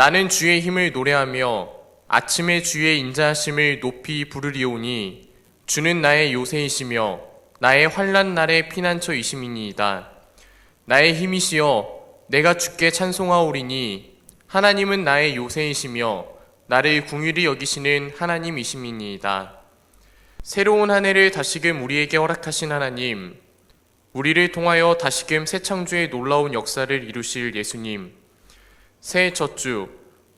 나는 주의 힘을 노래하며 아침에 주의 인자하심을 높이 부르리오니 주는 나의 요새이시며 나의 환난 날의 피난처이심이니이다. 나의 힘이시여 내가 주께 찬송하오리니 하나님은 나의 요새이시며 나를 궁휼히 여기시는 하나님이심이니이다. 새로운 한 해를 다시금 우리에게 허락하신 하나님, 우리를 통하여 다시금 새 창조의 놀라운 역사를 이루실 예수님, 새해 첫 주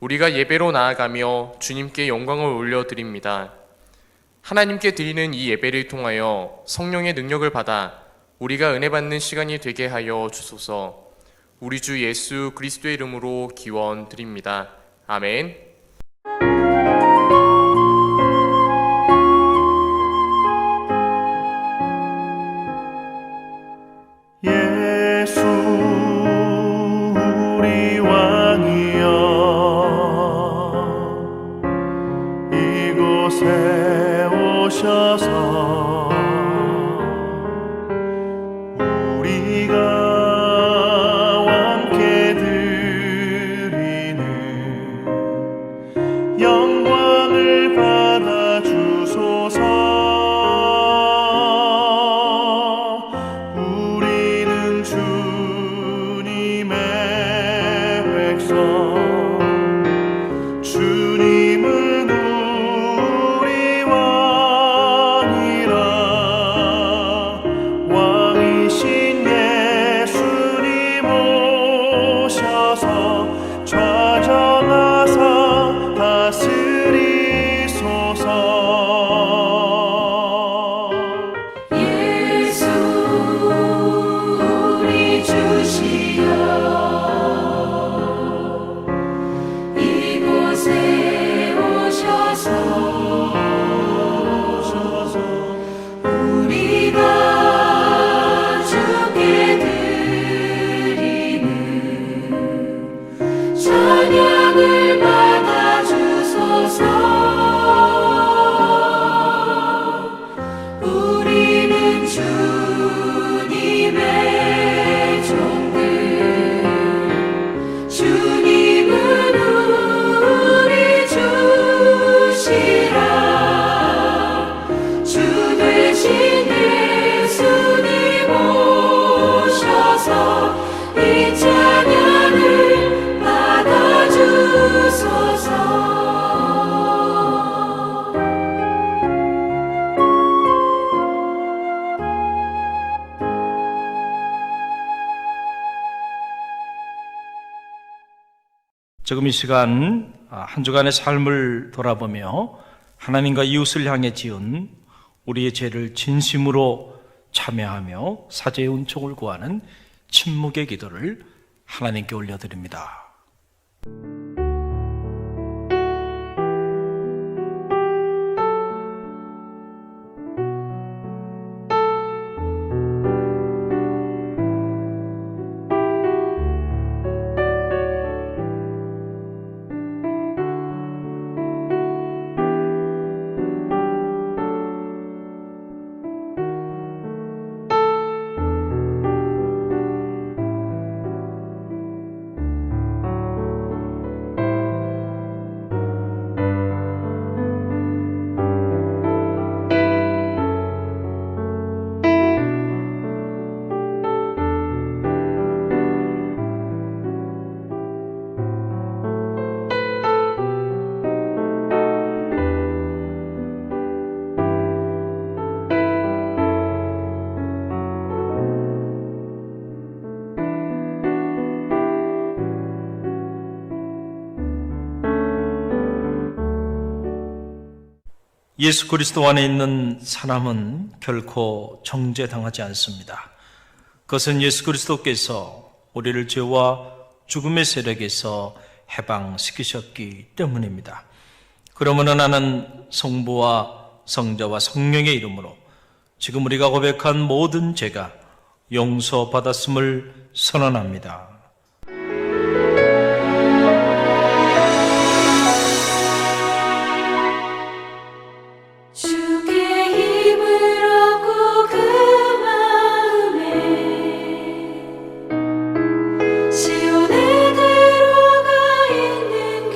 우리가 예배로 나아가며 주님께 영광을 올려드립니다. 하나님께 드리는 이 예배를 통하여 성령의 능력을 받아 우리가 은혜 받는 시간이 되게 하여 주소서. 우리 주 예수 그리스도의 이름으로 기원드립니다. 아멘. 예수 우리 왕이여 이곳에 오셔서 우리가 함께 드리는 영광을 받아 주소서. 우리는 주님의 백성, 주님은 우리 왕이라. 왕이신 예수님 오셔서 좌정하사 다스리소서. 예수 우리 주시여 이곳에 오셔서 우리가 주께 드리는 찬양을 받아 주소서. 우리는 주님의 종들, 주님은 우리 주시라. 주 되신 예수님 오셔서 이 찬양을 받아 주소서. 지금 이 시간 한 주간의 삶을 돌아보며 하나님과 이웃을 향해 지은 우리의 죄를 진심으로 참여하며 사죄의 은총을 구하는 침묵의 기도를 하나님께 올려드립니다. 예수 그리스도 안에 있는 사람은 결코 정죄당하지 않습니다. 그것은 예수 그리스도께서 우리를 죄와 죽음의 세력에서 해방시키셨기 때문입니다. 그러므로 나는 성부와 성자와 성령의 이름으로 지금 우리가 고백한 모든 죄가 용서받았음을 선언합니다. 주께 힘을 얻고 그 마음에 시온에 들어가 있는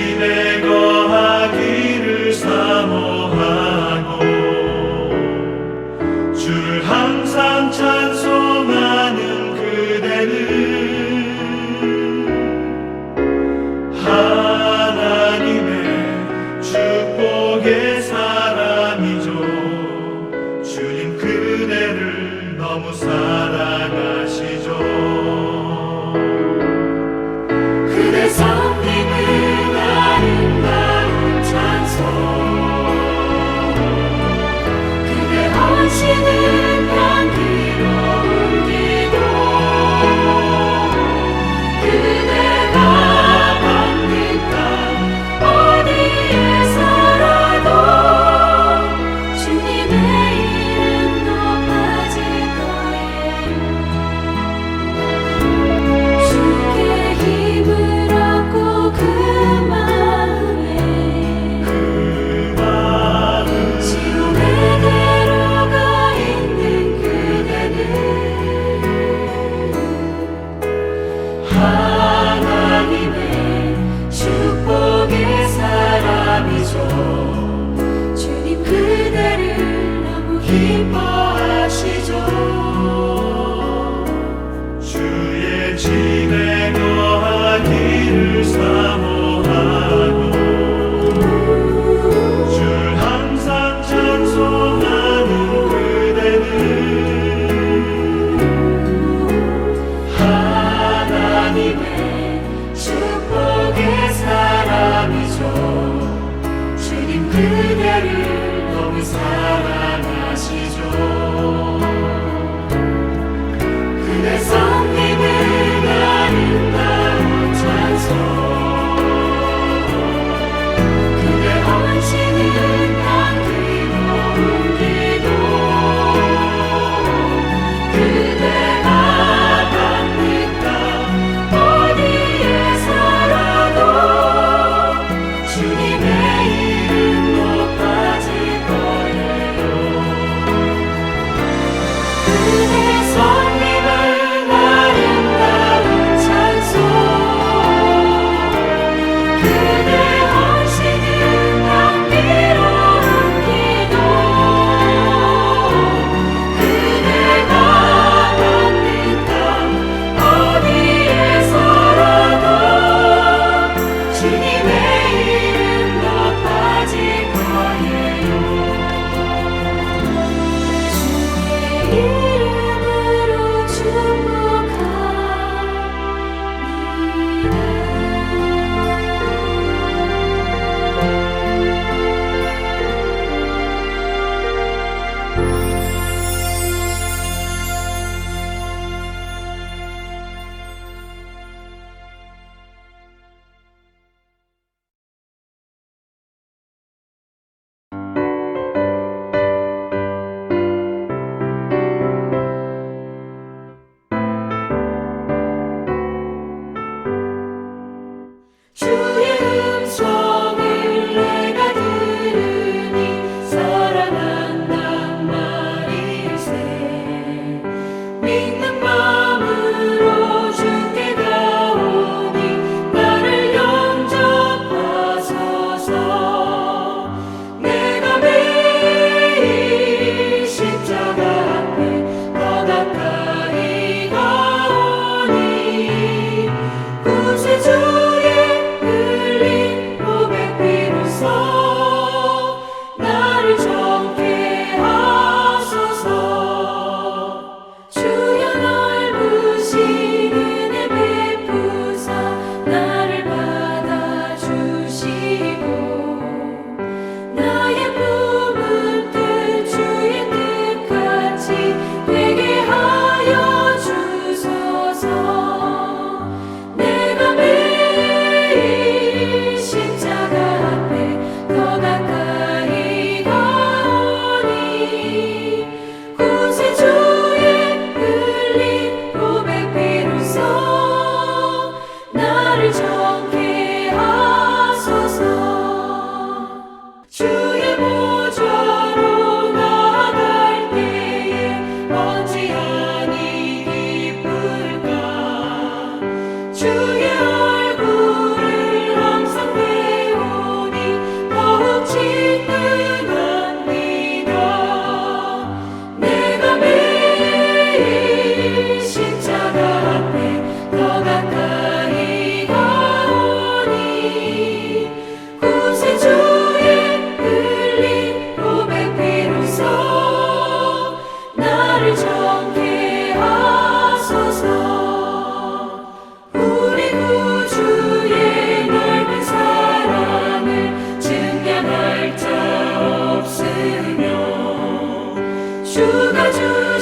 집에 거하기를 사모하고 주를 항상 찬송하는 그대는 하나님의 축복의 사람이죠. 주님 그대를 너무 사랑하시죠. 그대 성님은 나를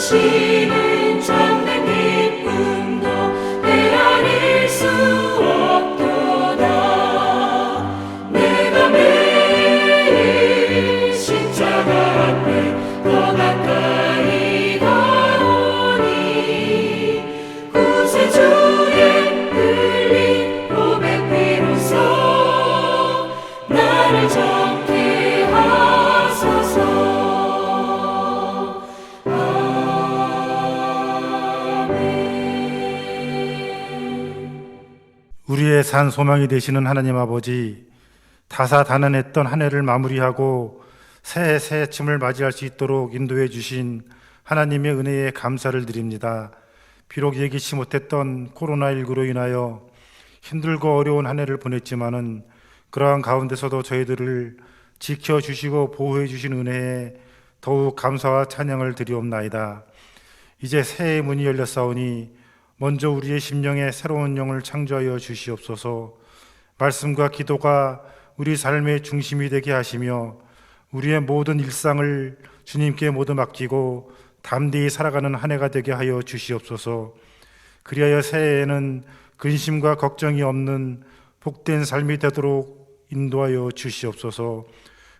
주시는 참된 기쁨도 헤아릴 수 없도다. 내가 매일 십자가 앞에 더 가까이 가오니 구세주의 흘린 고백 비로소 나를 정케 하소서. 우리의 산 소망이 되시는 하나님 아버지, 다사다난했던 한 해를 마무리하고 새해 새 아침을 맞이할 수 있도록 인도해 주신 하나님의 은혜에 감사를 드립니다. 비록 예기치 못했던 코로나19로 인하여 힘들고 어려운 한 해를 보냈지만은 그러한 가운데서도 저희들을 지켜주시고 보호해 주신 은혜에 더욱 감사와 찬양을 드리옵나이다. 이제 새해의 문이 열렸사오니 먼저 우리의 심령에 새로운 영을 창조하여 주시옵소서. 말씀과 기도가 우리 삶의 중심이 되게 하시며 우리의 모든 일상을 주님께 모두 맡기고 담대히 살아가는 한 해가 되게 하여 주시옵소서. 그리하여 새해에는 근심과 걱정이 없는 복된 삶이 되도록 인도하여 주시옵소서.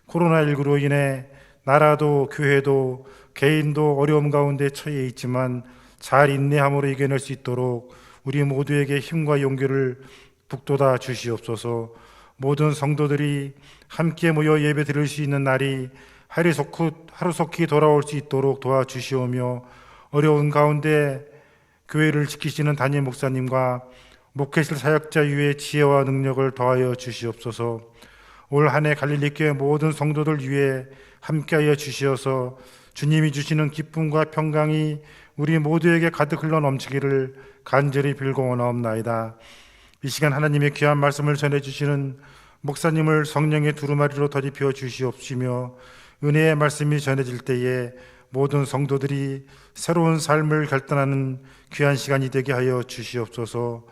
코로나19로 인해 나라도 교회도 개인도 어려움 가운데 처해 있지만 잘 인내함으로 이겨낼 수 있도록 우리 모두에게 힘과 용기를 북돋아 주시옵소서. 모든 성도들이 함께 모여 예배 드릴 수 있는 날이 하루속히 돌아올 수 있도록 도와주시오며 어려운 가운데 교회를 지키시는 담임 목사님과 목회실 사역자 위에 지혜와 능력을 더하여 주시옵소서. 올 한 해 갈릴리교회 모든 성도들 위해 함께하여 주시어서 주님이 주시는 기쁨과 평강이 우리 모두에게 가득 흘러 넘치기를 간절히 빌고 원하옵나이다. 이 시간 하나님의 귀한 말씀을 전해주시는 목사님을 성령의 두루마리로 덧입혀 주시옵시며 은혜의 말씀이 전해질 때에 모든 성도들이 새로운 삶을 결단하는 귀한 시간이 되게 하여 주시옵소서.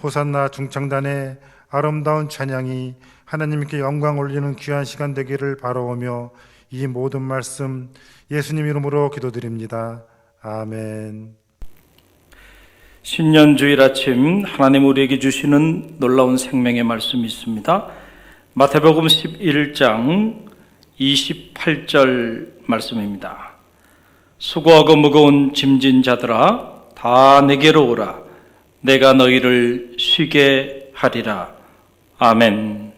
호산나 중창단의 아름다운 찬양이 하나님께 영광 올리는 귀한 시간 되기를 바라오며 이 모든 말씀 예수님 이름으로 기도드립니다. 아멘. 신년 주일 아침 하나님 우리에게 주시는 놀라운 생명의 말씀이 있습니다. 마태복음 11장 28절 말씀입니다. 수고하고 무거운 짐진 자들아 다 내게로 오라. 내가 너희를 쉬게 하리라. 아멘.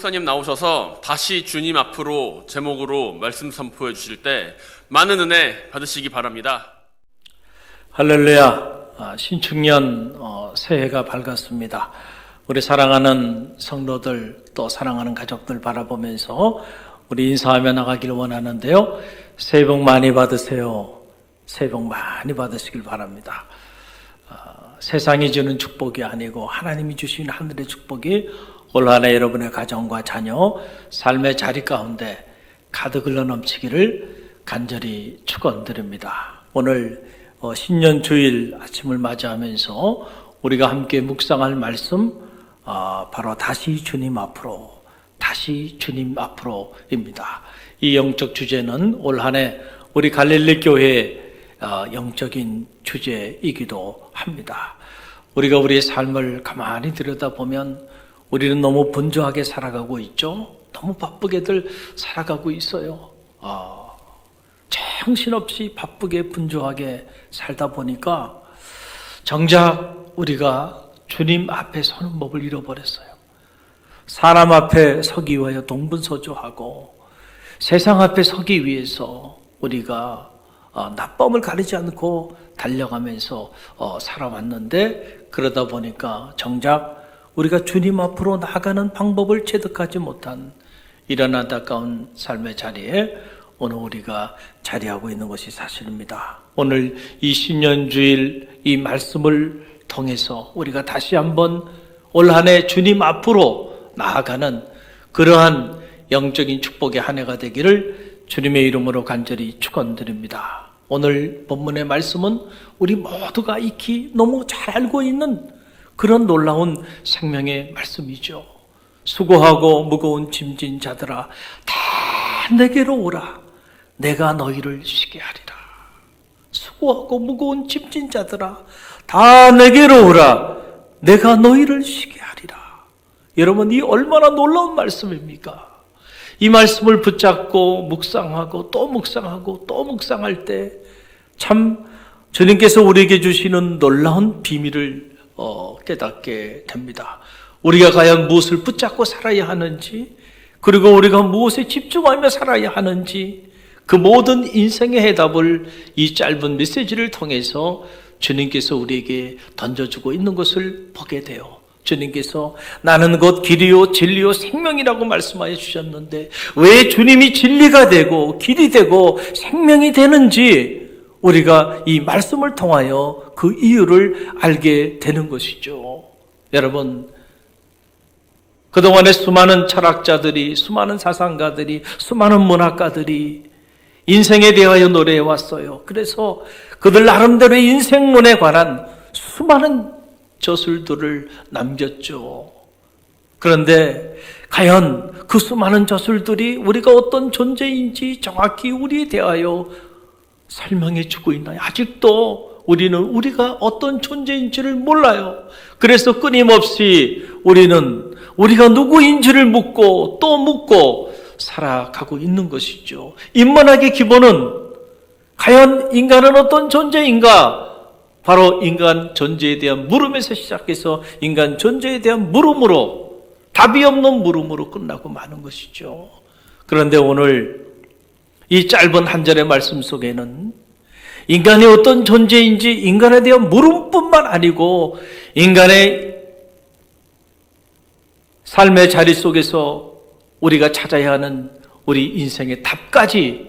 목사님 나오셔서 다시 주님 앞으로 제목으로 말씀 선포해 주실 때 많은 은혜 받으시기 바랍니다. 할렐루야. 신축년 새해가 밝았습니다. 우리 사랑하는 성도들 또 사랑하는 가족들 바라보면서 우리 인사하며 나가기를 원하는데요. 새해 복 많이 받으세요. 새해 복 많이 받으시길 바랍니다. 세상이 주는 축복이 아니고 하나님이 주신 하늘의 축복이 올 한 해 여러분의 가정과 자녀, 삶의 자리 가운데 가득 흘러 넘치기를 간절히 축원드립니다. 오늘 신년 주일 아침을 맞이하면서 우리가 함께 묵상할 말씀 바로 다시 주님 앞으로, 다시 주님 앞으로입니다. 이 영적 주제는 올 한 해 우리 갈릴리 교회의 영적인 주제이기도 합니다. 우리가 우리의 삶을 가만히 들여다보면 우리는 너무 분주하게 살아가고 있죠. 너무 바쁘게들 살아가고 있어요. 정신없이 바쁘게 분주하게 살다 보니까 정작 우리가 주님 앞에 서는 법을 잃어버렸어요. 사람 앞에 서기 위하여 동분서주하고 세상 앞에 서기 위해서 우리가 나쁨을 가리지 않고 달려가면서 살아왔는데, 그러다 보니까 정작 우리가 주님 앞으로 나아가는 방법을 체득하지 못한 이런 안타까운 삶의 자리에 오늘 우리가 자리하고 있는 것이 사실입니다. 오늘 이 신년주일 이 말씀을 통해서 우리가 다시 한번 올 한 해 주님 앞으로 나아가는 그러한 영적인 축복의 한 해가 되기를 주님의 이름으로 간절히 축원드립니다. 오늘 본문의 말씀은 우리 모두가 익히 너무 잘 알고 있는 그런 놀라운 생명의 말씀이죠. 수고하고 무거운 짐진 자들아 다 내게로 오라, 내가 너희를 쉬게 하리라. 수고하고 무거운 짐진 자들아 다 내게로 오라, 내가 너희를 쉬게 하리라. 여러분, 이 얼마나 놀라운 말씀입니까? 이 말씀을 붙잡고 묵상하고 또 묵상하고 또 묵상할 때 참 주님께서 우리에게 주시는 놀라운 비밀을 깨닫게 됩니다. 우리가 과연 무엇을 붙잡고 살아야 하는지, 그리고 우리가 무엇에 집중하며 살아야 하는지, 그 모든 인생의 해답을 이 짧은 메시지를 통해서 주님께서 우리에게 던져주고 있는 것을 보게 돼요. 주님께서 나는 곧 길이요 진리요 생명이라고 말씀하여 주셨는데 왜 주님이 진리가 되고 길이 되고 생명이 되는지 우리가 이 말씀을 통하여 그 이유를 알게 되는 것이죠. 여러분, 그동안에 수많은 철학자들이, 수많은 사상가들이, 수많은 문학가들이 인생에 대하여 노래해 왔어요. 그래서 그들 나름대로의 인생론에 관한 수많은 저술들을 남겼죠. 그런데 과연 그 수많은 저술들이 우리가 어떤 존재인지 정확히 우리에 대하여 설명해 주고 있나요? 아직도 우리는 우리가 어떤 존재인지를 몰라요. 그래서 끊임없이 우리는 우리가 누구인지를 묻고 또 묻고 살아가고 있는 것이죠. 인문학의 기본은 과연 인간은 어떤 존재인가? 바로 인간 존재에 대한 물음에서 시작해서 인간 존재에 대한 물음으로, 답이 없는 물음으로 끝나고 마는 것이죠. 그런데 오늘 이 짧은 한 절의 말씀 속에는 인간이 어떤 존재인지 인간에 대한 물음뿐만 아니고 인간의 삶의 자리 속에서 우리가 찾아야 하는 우리 인생의 답까지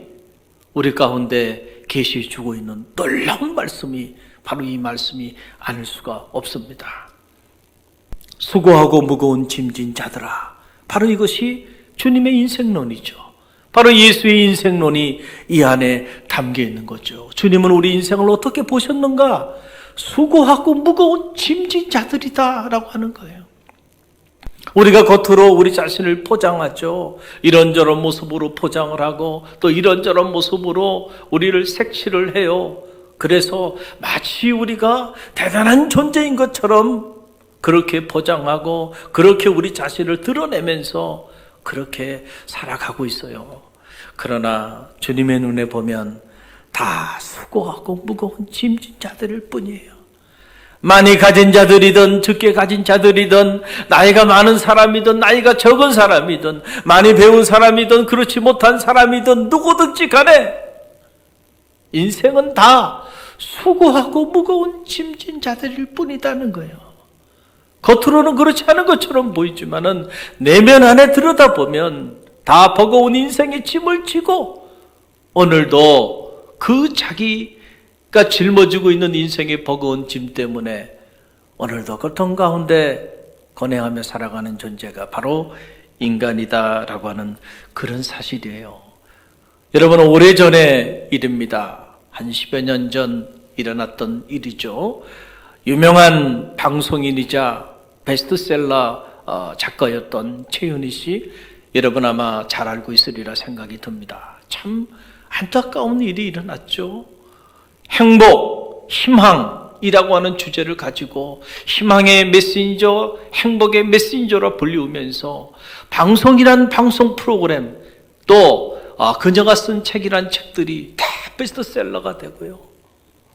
우리 가운데 계시해 주고 있는 놀라운 말씀이 바로 이 말씀이 아닐 수가 없습니다. 수고하고 무거운 짐진 자들아, 바로 이것이 주님의 인생론이죠. 바로 예수의 인생론이 이 안에 담겨 있는 거죠. 주님은 우리 인생을 어떻게 보셨는가? 수고하고 무거운 짐진 자들이다 라고 하는 거예요. 우리가 겉으로 우리 자신을 포장하죠. 이런저런 모습으로 포장을 하고 또 이런저런 모습으로 우리를 색칠을 해요. 그래서 마치 우리가 대단한 존재인 것처럼 그렇게 포장하고 그렇게 우리 자신을 드러내면서 그렇게 살아가고 있어요. 그러나 주님의 눈에 보면 다 수고하고 무거운 짐진 자들일 뿐이에요. 많이 가진 자들이든 적게 가진 자들이든 나이가 많은 사람이든 나이가 적은 사람이든 많이 배운 사람이든 그렇지 못한 사람이든 누구든지 간에 인생은 다 수고하고 무거운 짐진 자들일 뿐이라는 거예요. 겉으로는 그렇지 않은 것처럼 보이지만은 내면 안에 들여다보면 다 버거운 인생의 짐을 지고 오늘도 그 자기가 짊어지고 있는 인생의 버거운 짐 때문에 오늘도 고통 가운데 고뇌하며 살아가는 존재가 바로 인간이다라고 하는 그런 사실이에요. 여러분, 오래전의 일입니다. 한 10여 년 전 일어났던 일이죠. 유명한 방송인이자 베스트셀러 작가였던 최윤희 씨, 여러분 아마 잘 알고 있으리라 생각이 듭니다. 참 안타까운 일이 일어났죠. 행복, 희망이라고 하는 주제를 가지고 희망의 메신저, 행복의 메신저로 불리우면서 방송이란 방송 프로그램, 또 그녀가 쓴 책이란 책들이 다 베스트셀러가 되고요.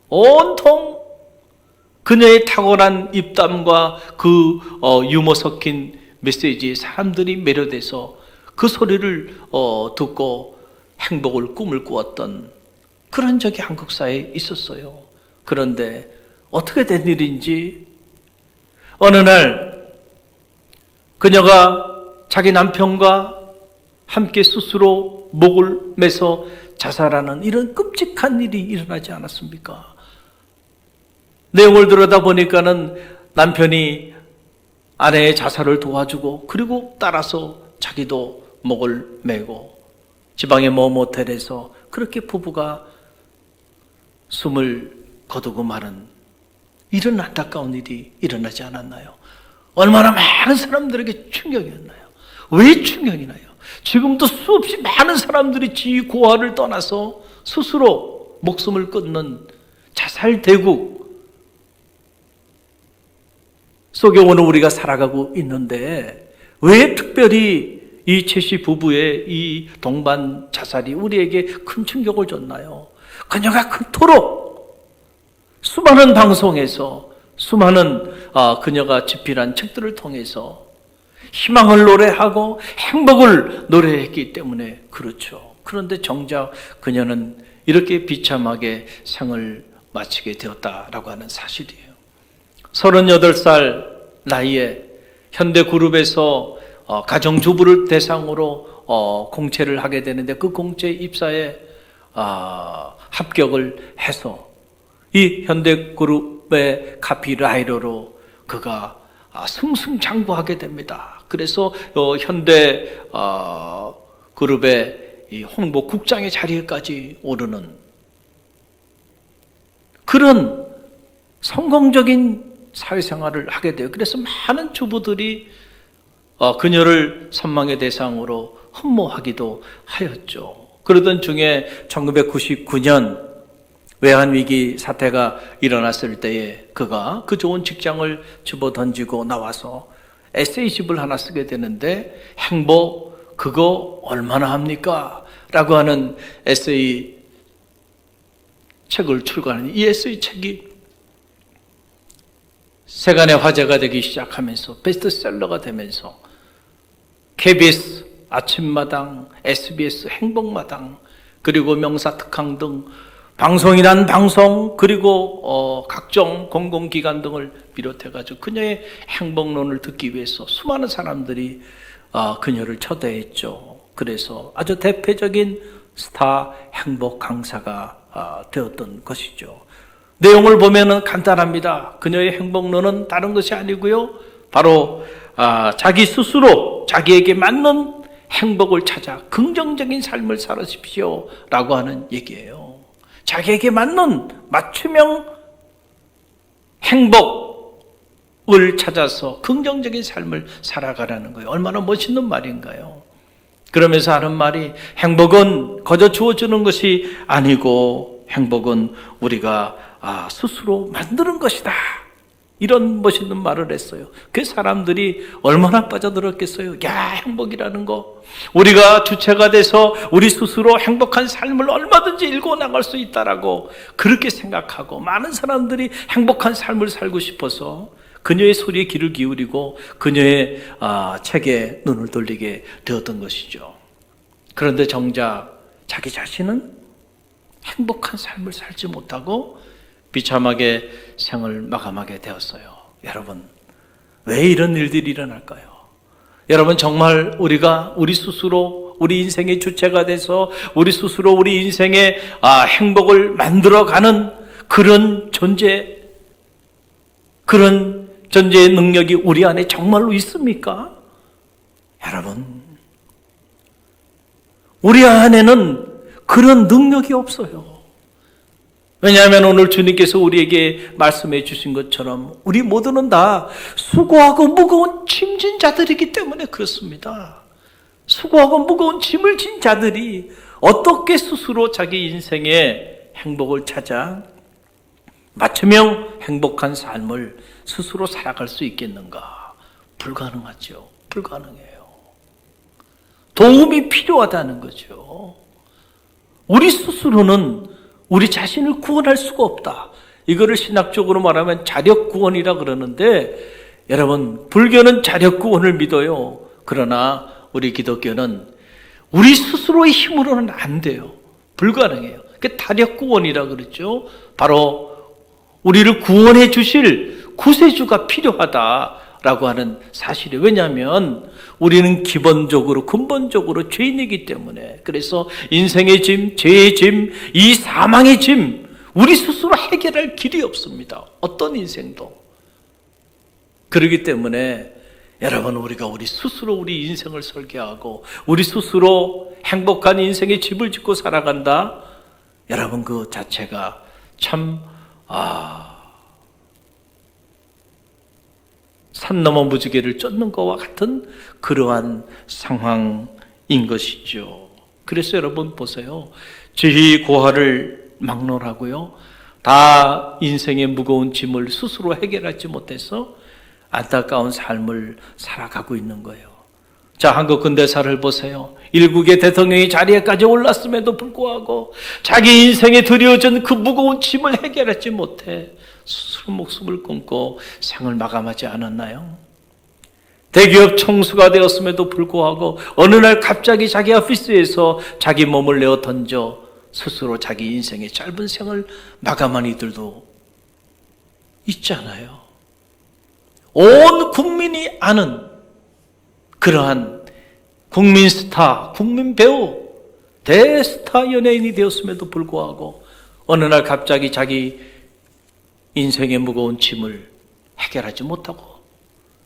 온통 그녀의 탁월한 입담과 그 유머 섞인 메시지에 사람들이 매료돼서 그 소리를 듣고 행복을 꿈을 꾸었던 그런 적이 한국 사회에 있었어요. 그런데 어떻게 된 일인지 어느 날 그녀가 자기 남편과 함께 스스로 목을 매서 자살하는 이런 끔찍한 일이 일어나지 않았습니까? 내용을 들여다보니까는 남편이 아내의 자살을 도와주고 그리고 따라서 자기도 목을 매고 지방의某 모텔에서 그렇게 부부가 숨을 거두고 마는 이런 안타까운 일이 일어나지 않았나요? 얼마나 많은 사람들에게 충격이었나요? 왜 충격이 나요? 지금도 수없이 많은 사람들이 지위 고하를 떠나서 스스로 목숨을 끊는 자살 대국 속에 오늘 우리가 살아가고 있는데 왜 특별히 이 최씨 부부의 이 동반 자살이 우리에게 큰 충격을 줬나요? 그녀가 그토록 수많은 방송에서 수많은 그녀가 집필한 책들을 통해서 희망을 노래하고 행복을 노래했기 때문에 그렇죠. 그런데 정작 그녀는 이렇게 비참하게 생을 마치게 되었다라고 하는 사실이에요. 38살 나이에 현대그룹에서 가정주부를 대상으로 공채를 하게 되는데 그 공채 입사에 합격을 해서 이 현대그룹의 카피라이터로 그가 승승장구하게 됩니다. 그래서 현대그룹의 이 홍보국장의 자리에까지 오르는 그런 성공적인 사회생활을 하게 돼요. 그래서 많은 주부들이 그녀를 선망의 대상으로 흠모하기도 하였죠. 그러던 중에 1999년 외환위기 사태가 일어났을 때에 그가 그 좋은 직장을 집어던지고 나와서 에세이집을 하나 쓰게 되는데 행복 그거 얼마나 합니까? 라고 하는 에세이 책을 출간하는 이 에세이 책이 세간의 화제가 되기 시작하면서 베스트셀러가 되면서 KBS 아침마당, SBS 행복마당, 그리고 명사특강 등 방송이란 방송, 그리고 각종 공공기관 등을 비롯해가지고 그녀의 행복론을 듣기 위해서 수많은 사람들이 그녀를 초대했죠. 그래서 아주 대표적인 스타 행복 강사가 되었던 것이죠. 내용을 보면은 간단합니다. 그녀의 행복론은 다른 것이 아니고요. 바로 자기 스스로 자기에게 맞는 행복을 찾아 긍정적인 삶을 살아십시오 라고 하는 얘기예요. 자기에게 맞는 맞춤형 행복을 찾아서 긍정적인 삶을 살아가라는 거예요. 얼마나 멋있는 말인가요? 그러면서 하는 말이 행복은 거저 주어주는 것이 아니고 행복은 우리가 스스로 만드는 것이다 이런 멋있는 말을 했어요. 그 사람들이 얼마나 빠져들었겠어요. 야, 행복이라는 거. 우리가 주체가 돼서 우리 스스로 행복한 삶을 얼마든지 일궈 나갈 수 있다라고 그렇게 생각하고 많은 사람들이 행복한 삶을 살고 싶어서 그녀의 소리에 귀를 기울이고 그녀의 책에 눈을 돌리게 되었던 것이죠. 그런데 정작 자기 자신은 행복한 삶을 살지 못하고 비참하게 생을 마감하게 되었어요. 여러분, 왜 이런 일들이 일어날까요? 여러분, 정말 우리가 우리 스스로 우리 인생의 주체가 돼서 우리 스스로 우리 인생의 행복을 만들어가는 그런 존재, 그런 존재의 능력이 우리 안에 정말로 있습니까? 여러분, 우리 안에는 그런 능력이 없어요. 왜냐하면 오늘 주님께서 우리에게 말씀해 주신 것처럼 우리 모두는 다 수고하고 무거운 짐진 자들이기 때문에 그렇습니다. 수고하고 무거운 짐을 진 자들이 어떻게 스스로 자기 인생의 행복을 찾아 맞춤형 행복한 삶을 스스로 살아갈 수 있겠는가? 불가능하죠. 불가능해요. 도움이 필요하다는 거죠. 우리 스스로는 우리 자신을 구원할 수가 없다. 이거를 신학적으로 말하면 자력 구원이라 그러는데, 여러분, 불교는 자력 구원을 믿어요. 그러나 우리 기독교는 우리 스스로의 힘으로는 안 돼요. 불가능해요. 그게 타력 구원이라 그랬죠. 바로 우리를 구원해 주실 구세주가 필요하다라고 하는 사실이에요. 왜냐하면 우리는 기본적으로 근본적으로 죄인이기 때문에. 그래서 인생의 짐, 죄의 짐, 이 사망의 짐 우리 스스로 해결할 길이 없습니다. 어떤 인생도. 그렇기 때문에 여러분, 우리가 우리 스스로 우리 인생을 설계하고 우리 스스로 행복한 인생의 집을 짓고 살아간다. 여러분, 그 자체가 참 산 넘어 무지개를 쫓는 것과 같은 그러한 상황인 것이죠. 그래서 여러분 보세요. 지희 고하를 막론하고요. 다 인생의 무거운 짐을 스스로 해결하지 못해서 안타까운 삶을 살아가고 있는 거예요. 자, 한국 근대사를 보세요. 일국의 대통령이 자리에까지 올랐음에도 불구하고 자기 인생에 들여진 그 무거운 짐을 해결하지 못해 스스로 목숨을 끊고 생을 마감하지 않았나요? 대기업 총수가 되었음에도 불구하고 어느 날 갑자기 자기 오피스에서 자기 몸을 내어 던져 스스로 자기 인생의 짧은 생을 마감한 이들도 있잖아요. 온 국민이 아는 그러한 국민 스타, 국민 배우, 대스타 연예인이 되었음에도 불구하고 어느 날 갑자기 자기 인생의 무거운 짐을 해결하지 못하고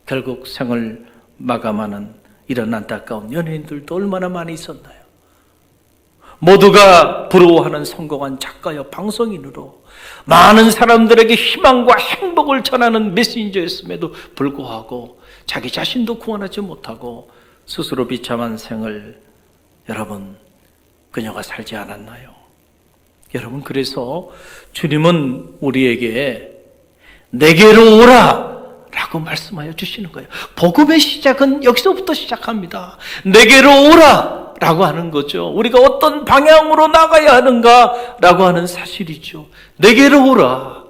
결국 생을 마감하는 이런 안타까운 연예인들도 얼마나 많이 있었나요? 모두가 부러워하는 성공한 작가여 방송인으로 많은 사람들에게 희망과 행복을 전하는 메신저였음에도 불구하고 자기 자신도 구원하지 못하고 스스로 비참한 생을 여러분, 그녀가 살지 않았나요? 여러분, 그래서 주님은 우리에게 내게로 오라 라고 말씀하여 주시는 거예요. 복음의 시작은 여기서부터 시작합니다. 내게로 오라 라고 하는 거죠. 우리가 어떤 방향으로 나가야 하는가 라고 하는 사실이죠. 내게로 오라.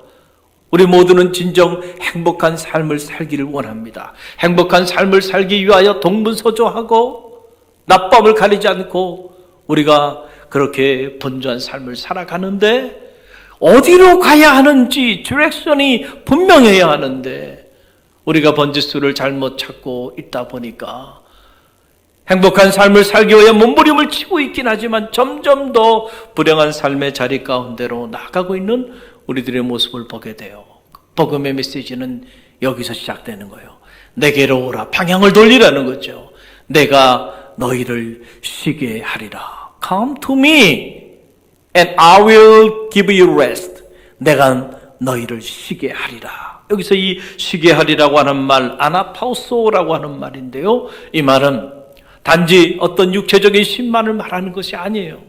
우리 모두는 진정 행복한 삶을 살기를 원합니다. 행복한 삶을 살기 위하여 동분서주하고 낮밤을 가리지 않고 우리가 그렇게 분주한 삶을 살아가는데 어디로 가야 하는지 디렉션이 분명해야 하는데 우리가 번지수를 잘못 찾고 있다 보니까 행복한 삶을 살기 위해 몸부림을 치고 있긴 하지만 점점 더 불행한 삶의 자리 가운데로 나아가고 있는 우리들의 모습을 보게 돼요. 복음의 메시지는 여기서 시작되는 거예요. 내게로 오라. 방향을 돌리라는 거죠. 내가 너희를 쉬게 하리라. Come to me and I will give you rest. 내가 너희를 쉬게 하리라. 여기서 이 쉬게 하리라고 하는 말, 아나파우소라고 하는 말인데요. 이 말은 단지 어떤 육체적인 쉼만을 말하는 것이 아니에요.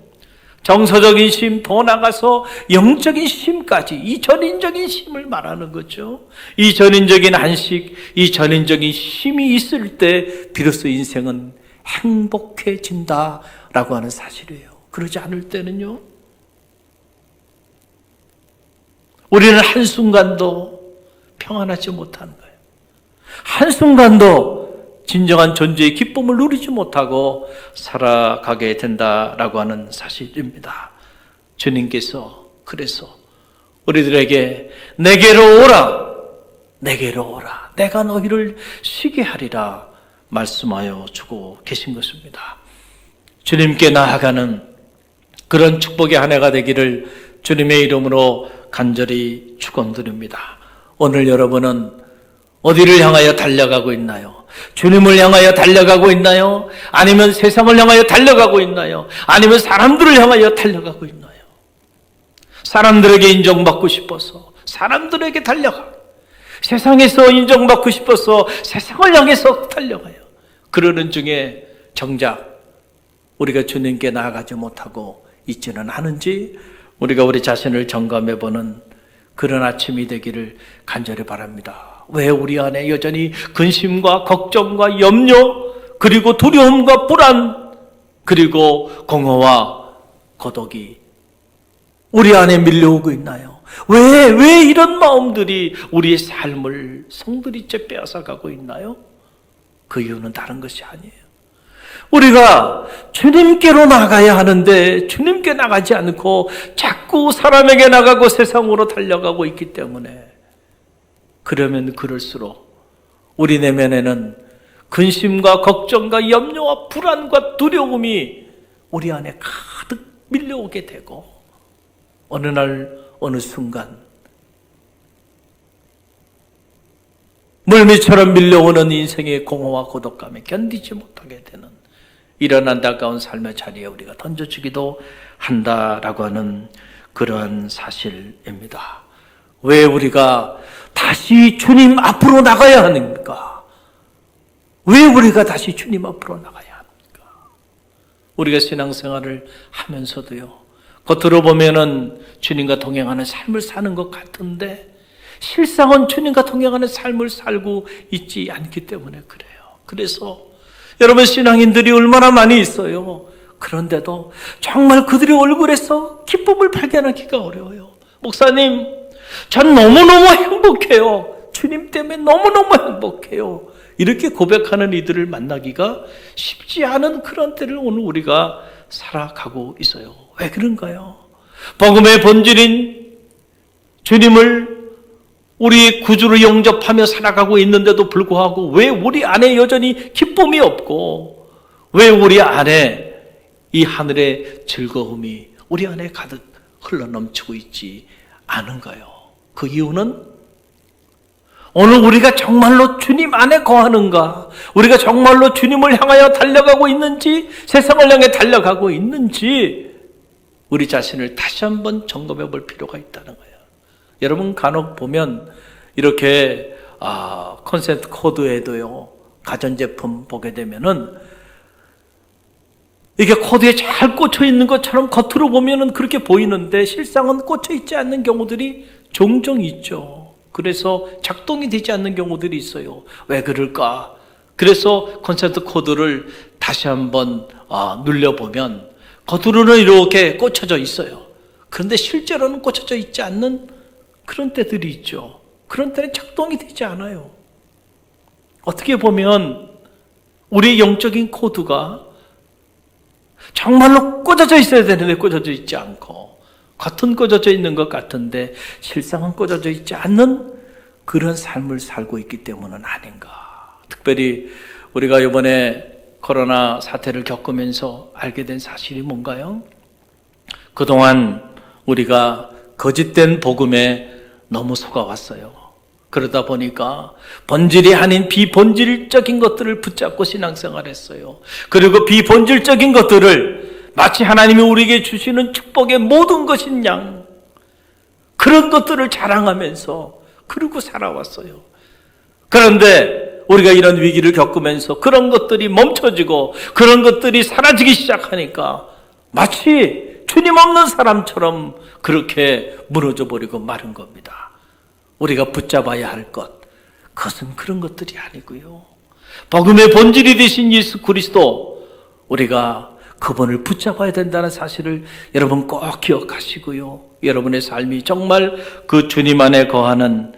정서적인 쉼, 더 나가서 영적인 쉼까지, 이 전인적인 쉼을 말하는 거죠. 이 전인적인 안식, 이 전인적인 쉼이 있을 때 비로소 인생은 행복해진다라고 하는 사실이에요. 그러지 않을 때는요, 우리는 한순간도 평안하지 못하는 거예요. 한순간도 진정한 존재의 기쁨을 누리지 못하고 살아가게 된다라고 하는 사실입니다. 주님께서 그래서 우리들에게 내게로 오라, 내게로 오라, 내가 너희를 쉬게 하리라 말씀하여 주고 계신 것입니다. 주님께 나아가는 그런 축복의 한 해가 되기를 주님의 이름으로 간절히 축원드립니다. 오늘 여러분은 어디를 향하여 달려가고 있나요? 주님을 향하여 달려가고 있나요? 아니면 세상을 향하여 달려가고 있나요? 아니면 사람들을 향하여 달려가고 있나요? 사람들에게 인정받고 싶어서 사람들에게 달려가, 세상에서 인정받고 싶어서 세상을 향해서 달려가요. 그러는 중에 정작 우리가 주님께 나아가지 못하고 있지는 않은지 우리가 우리 자신을 점검해보는 그런 아침이 되기를 간절히 바랍니다. 왜 우리 안에 여전히 근심과 걱정과 염려, 그리고 두려움과 불안, 그리고 공허와 고독이 우리 안에 밀려오고 있나요? 왜 이런 마음들이 우리의 삶을 송두리째 빼앗아가고 있나요? 그 이유는 다른 것이 아니에요. 우리가 주님께로 나가야 하는데 주님께 나가지 않고 자꾸 사람에게 나가고 세상으로 달려가고 있기 때문에, 그러면 그럴수록 우리 내면에는 근심과 걱정과 염려와 불안과 두려움이 우리 안에 가득 밀려오게 되고, 어느 날 어느 순간 물미처럼 밀려오는 인생의 공허와 고독감에 견디지 못하게 되는 이런 안타까운 삶의 자리에 우리가 던져주기도 한다라고 하는 그러한 사실입니다. 왜 우리가 다시 주님 앞으로 나가야 하는가? 왜 우리가 다시 주님 앞으로 나가야 합니까? 우리가 신앙생활을 하면서도요, 겉으로 보면은 주님과 동행하는 삶을 사는 것 같은데 실상은 주님과 동행하는 삶을 살고 있지 않기 때문에 그래요. 그래서 여러분, 신앙인들이 얼마나 많이 있어요. 그런데도 정말 그들의 얼굴에서 기쁨을 발견하기가 어려워요. 목사님, 전 너무너무 행복해요. 주님 때문에 너무너무 행복해요. 이렇게 고백하는 이들을 만나기가 쉽지 않은 그런 때를 오늘 우리가 살아가고 있어요. 왜 그런가요? 복음의 본질인 주님을 우리의 구주로 영접하며 살아가고 있는데도 불구하고 왜 우리 안에 여전히 기쁨이 없고, 왜 우리 안에 이 하늘의 즐거움이 우리 안에 가득 흘러넘치고 있지 않은가요? 그 이유는 오늘 우리가 정말로 주님 안에 거하는가, 우리가 정말로 주님을 향하여 달려가고 있는지, 세상을 향해 달려가고 있는지 우리 자신을 다시 한번 점검해 볼 필요가 있다는 거예요. 여러분, 간혹 보면 이렇게 콘센트 코드에도요, 가전제품 보게 되면은 이게 코드에 잘 꽂혀 있는 것처럼 겉으로 보면은 그렇게 보이는데 실상은 꽂혀 있지 않는 경우들이 종종 있죠. 그래서 작동이 되지 않는 경우들이 있어요. 왜 그럴까? 그래서 콘센트 코드를 다시 한번 눌려보면 겉으로는 이렇게 꽂혀져 있어요. 그런데 실제로는 꽂혀져 있지 않는 그런 때들이 있죠. 그런 때는 작동이 되지 않아요. 어떻게 보면 우리의 영적인 코드가 정말로 꽂아져 있어야 되는데 꽂아져 있지 않고, 겉은 꽂아져 있는 것 같은데 실상은 꽂아져 있지 않는 그런 삶을 살고 있기 때문은 아닌가. 특별히 우리가 이번에 코로나 사태를 겪으면서 알게 된 사실이 뭔가요? 그동안 우리가 거짓된 복음에 너무 속아왔어요. 그러다 보니까 본질이 아닌 비본질적인 것들을 붙잡고 신앙생활했어요. 그리고 비본질적인 것들을 마치 하나님이 우리에게 주시는 축복의 모든 것인 양, 그런 것들을 자랑하면서 그러고 살아왔어요. 그런데 우리가 이런 위기를 겪으면서 그런 것들이 멈춰지고 그런 것들이 사라지기 시작하니까 마치 주님 없는 사람처럼 그렇게 무너져 버리고 마른 겁니다. 우리가 붙잡아야 할 것, 그것은 그런 것들이 아니고요. 복음의 본질이 되신 예수 그리스도, 우리가 그분을 붙잡아야 된다는 사실을 여러분 꼭 기억하시고요. 여러분의 삶이 정말 그 주님 안에 거하는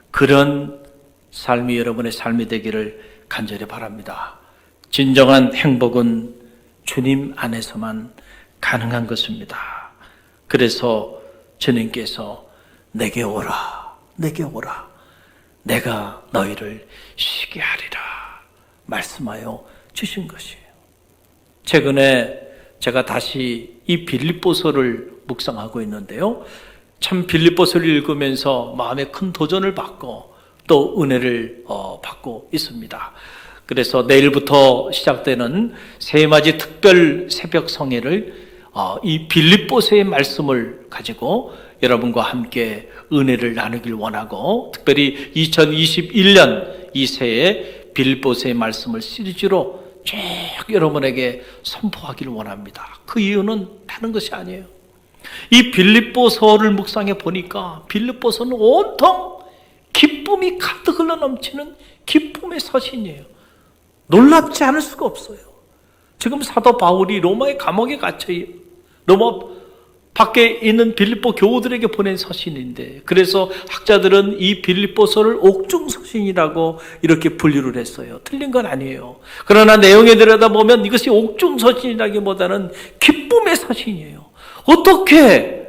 그런 삶이 여러분의 삶이 되기를 간절히 바랍니다. 진정한 행복은 주님 안에서만 가능한 것입니다. 그래서 주님께서 내게 오라, 내게 오라, 내가 너희를 쉬게 하리라 말씀하여 주신 것이에요. 최근에 제가 다시 이 빌립보서를 묵상하고 있는데요. 참 빌립보서를 읽으면서 마음에 큰 도전을 받고 또 은혜를 받고 있습니다. 그래서 내일부터 시작되는 세맞이 특별 새벽 성회를 이 빌립보서의 말씀을 가지고 여러분과 함께 은혜를 나누길 원하고, 특별히 2021년 이 새해 빌립보서의 말씀을 시리즈로 쭉 여러분에게 선포하기를 원합니다. 그 이유는 다른 것이 아니에요. 이 빌립보서를 묵상해 보니까 빌립보서는 온통 기쁨이 가득 흘러 넘치는 기쁨의 서신이에요. 놀랍지 않을 수가 없어요. 지금 사도 바울이 로마의 감옥에 갇혀 로마 밖에 있는 빌립보 교우들에게 보낸 서신인데, 그래서 학자들은 이 빌립보서를 옥중서신이라고 이렇게 분류를 했어요. 틀린 건 아니에요. 그러나 내용에 들여다보면 이것이 옥중서신이라기보다는 기쁨의 서신이에요. 어떻게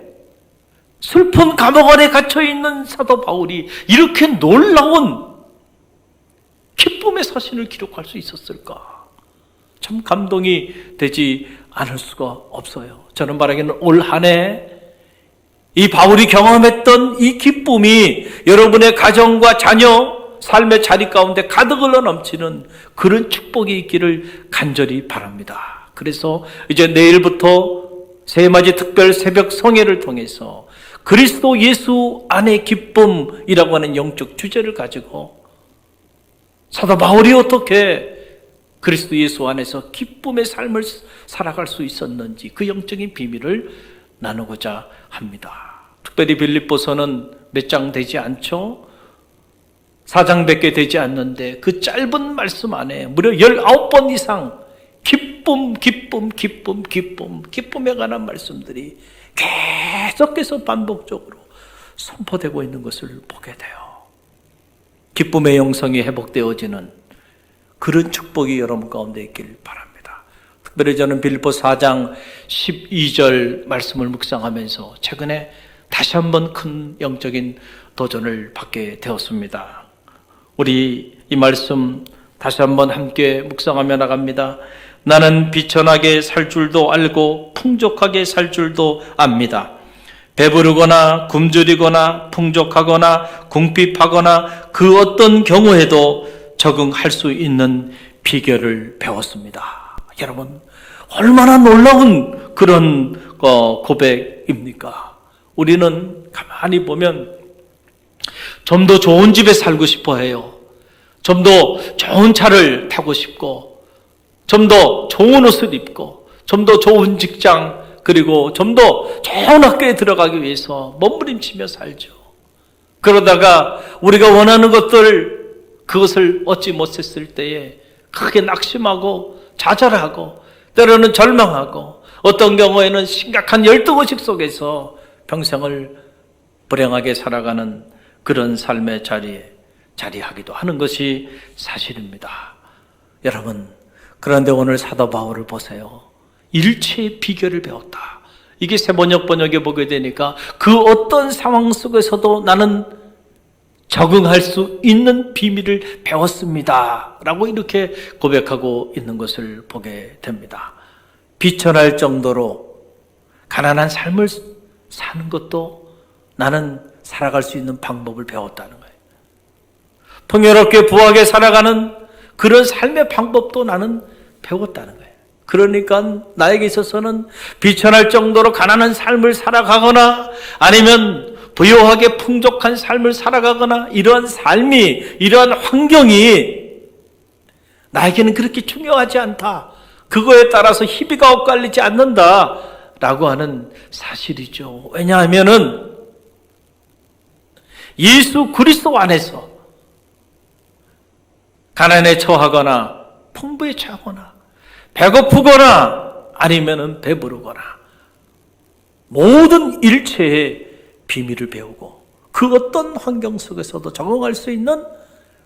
슬픈 감옥 안에 갇혀있는 사도 바울이 이렇게 놀라운 기쁨의 서신을 기록할 수 있었을까? 참 감동이 되지 않을 수가 없어요. 저는 말하기는 올 한 해 이 바울이 경험했던 이 기쁨이 여러분의 가정과 자녀, 삶의 자리 가운데 가득 흘러 넘치는 그런 축복이 있기를 간절히 바랍니다. 그래서 이제 내일부터 세맞이 특별 새벽 성회를 통해서 그리스도 예수 안의 기쁨이라고 하는 영적 주제를 가지고 사도 바울이 어떻게 그리스도 예수 안에서 기쁨의 삶을 살아갈 수 있었는지 그 영적인 비밀을 나누고자 합니다. 특별히 빌립보서는 몇 장 되지 않죠? 4장밖에 되지 않는데 그 짧은 말씀 안에 무려 19번 이상 기쁨, 기쁨, 기쁨, 기쁨, 기쁨에 관한 말씀들이 계속해서 반복적으로 선포되고 있는 것을 보게 돼요. 기쁨의 영성이 회복되어지는 그런 축복이 여러분 가운데 있길 바랍니다. 특별히 저는 빌립보 4장 12절 말씀을 묵상하면서 최근에 다시 한번 큰 영적인 도전을 받게 되었습니다. 우리 이 말씀 다시 한번 함께 묵상하며 나갑니다. 나는 비천하게 살 줄도 알고 풍족하게 살 줄도 압니다. 배부르거나 굶주리거나 풍족하거나 궁핍하거나 그 어떤 경우에도 적응할 수 있는 비결을 배웠습니다. 여러분, 얼마나 놀라운 그런 고백입니까? 우리는 가만히 보면 좀 더 좋은 집에 살고 싶어 해요. 좀 더 좋은 차를 타고 싶고, 좀 더 좋은 옷을 입고, 좀 더 좋은 직장, 그리고 좀 더 좋은 학교에 들어가기 위해서 몸부림치며 살죠. 그러다가 우리가 원하는 것들, 그것을 얻지 못했을 때에 크게 낙심하고 좌절하고 때로는 절망하고 어떤 경우에는 심각한 열등의식 속에서 평생을 불행하게 살아가는 그런 삶의 자리에 자리하기도 하는 것이 사실입니다. 여러분, 그런데 오늘 사도 바울을 보세요. 일체의 비결을 배웠다. 이게 새번역 번역에 보게 되니까 그 어떤 상황 속에서도 나는 적응할 수 있는 비밀을 배웠습니다 라고 이렇게 고백하고 있는 것을 보게 됩니다. 비천할 정도로 가난한 삶을 사는 것도 나는 살아갈 수 있는 방법을 배웠다는 거예요. 풍요롭게 부하게 살아가는 그런 삶의 방법도 나는 배웠다는 거예요. 그러니까 나에게 있어서는 비천할 정도로 가난한 삶을 살아가거나 아니면 부유하게 풍족한 삶을 살아가거나 이러한 삶이, 이러한 환경이 나에게는 그렇게 중요하지 않다. 그거에 따라서 희비가 엇갈리지 않는다. 라고 하는 사실이죠. 왜냐하면은 예수 그리스도 안에서 가난에 처하거나 풍부에 처하거나 배고프거나 아니면은 배부르거나 모든 일체의 비밀을 배우고 그 어떤 환경 속에서도 적응할 수 있는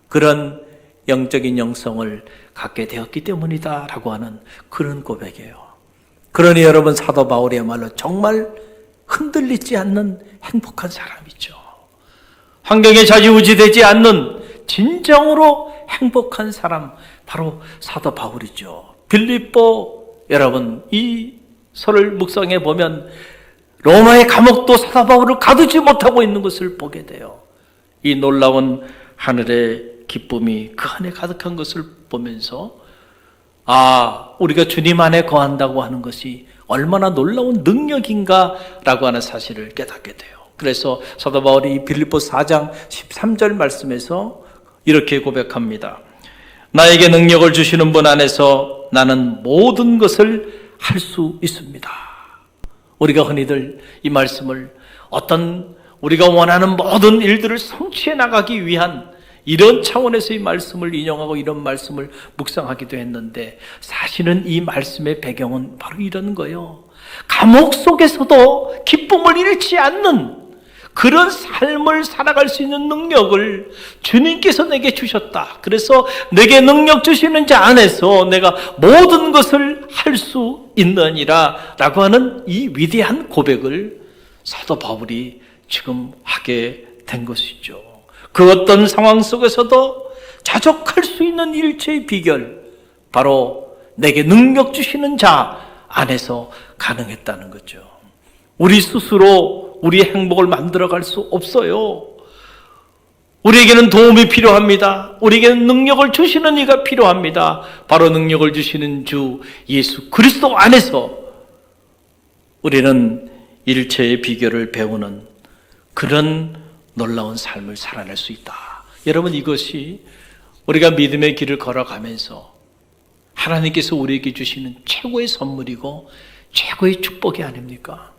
그런 영적인 영성을 갖게 되었기 때문이다 라고 하는 그런 고백이에요. 그러니 여러분, 사도 바울이야말로 정말 흔들리지 않는 행복한 사람이죠. 환경에 좌지우지되지 않는 진정으로 행복한 사람, 바로 사도 바울이죠. 빌립보, 여러분, 이 서를 묵상해 보면 로마의 감옥도 사도 바울을 가두지 못하고 있는 것을 보게 돼요. 이 놀라운 하늘의 기쁨이 그 안에 가득한 것을 보면서 우리가 주님 안에 거한다고 하는 것이 얼마나 놀라운 능력인가라고 하는 사실을 깨닫게 돼요. 그래서 사도 바울이 이 빌립보 4장 13절 말씀에서 이렇게 고백합니다. 나에게 능력을 주시는 분 안에서 나는 모든 것을 할 수 있습니다. 우리가 흔히들 이 말씀을 어떤 우리가 원하는 모든 일들을 성취해 나가기 위한 이런 차원에서 이 말씀을 인용하고 이런 말씀을 묵상하기도 했는데, 사실은 이 말씀의 배경은 바로 이런 거예요. 감옥 속에서도 기쁨을 잃지 않는 그런 삶을 살아갈 수 있는 능력을 주님께서 내게 주셨다. 그래서 내게 능력 주시는 자 안에서 내가 모든 것을 할 수 있느니라 라고 하는 이 위대한 고백을 사도 바울이 지금 하게 된 것이죠. 그 어떤 상황 속에서도 자족할 수 있는 일체의 비결, 바로 내게 능력 주시는 자 안에서 가능했다는 거죠. 우리 스스로 우리의 행복을 만들어갈 수 없어요. 우리에게는 도움이 필요합니다. 우리에게는 능력을 주시는 이가 필요합니다. 바로 능력을 주시는 주 예수 그리스도 안에서 우리는 일체의 비결을 배우는 그런 놀라운 삶을 살아낼 수 있다. 여러분, 이것이 우리가 믿음의 길을 걸어가면서 하나님께서 우리에게 주시는 최고의 선물이고 최고의 축복이 아닙니까?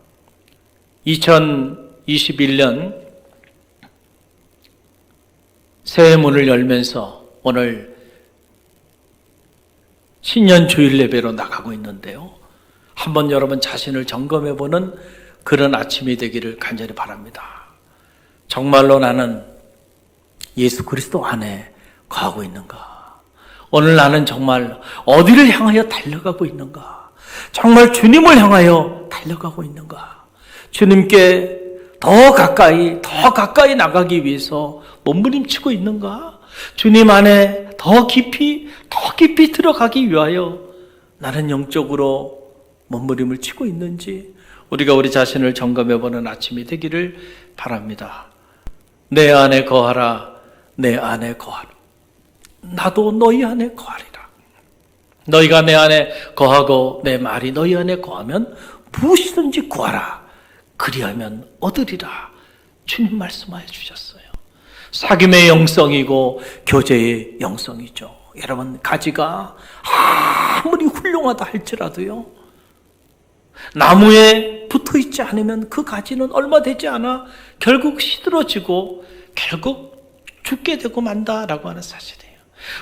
2021년 새해 문을 열면서 오늘 신년 주일 예배로 나가고 있는데요. 한번 여러분 자신을 점검해보는 그런 아침이 되기를 간절히 바랍니다. 정말로 나는 예수 그리스도 안에 거하고 있는가? 오늘 나는 정말 어디를 향하여 달려가고 있는가? 정말 주님을 향하여 달려가고 있는가? 주님께 더 가까이 나가기 위해서 몸부림치고 있는가? 주님 안에 더 깊이 들어가기 위하여 나는 영적으로 몸부림을 치고 있는지 우리가 우리 자신을 점검해보는 아침이 되기를 바랍니다. 내 안에 거하라, 내 안에 거하라. 나도 너희 안에 거하리라. 너희가 내 안에 거하고 내 말이 너희 안에 거하면 무엇이든지 구하라. 그리하면 얻으리라. 주님 말씀하여 주셨어요. 사귐의 영성이고 교제의 영성이죠. 여러분, 가지가 아무리 훌륭하다 할지라도요, 나무에 붙어있지 않으면 그 가지는 얼마 되지 않아 결국 시들어지고 결국 죽게 되고 만다라고 하는 사실이에요.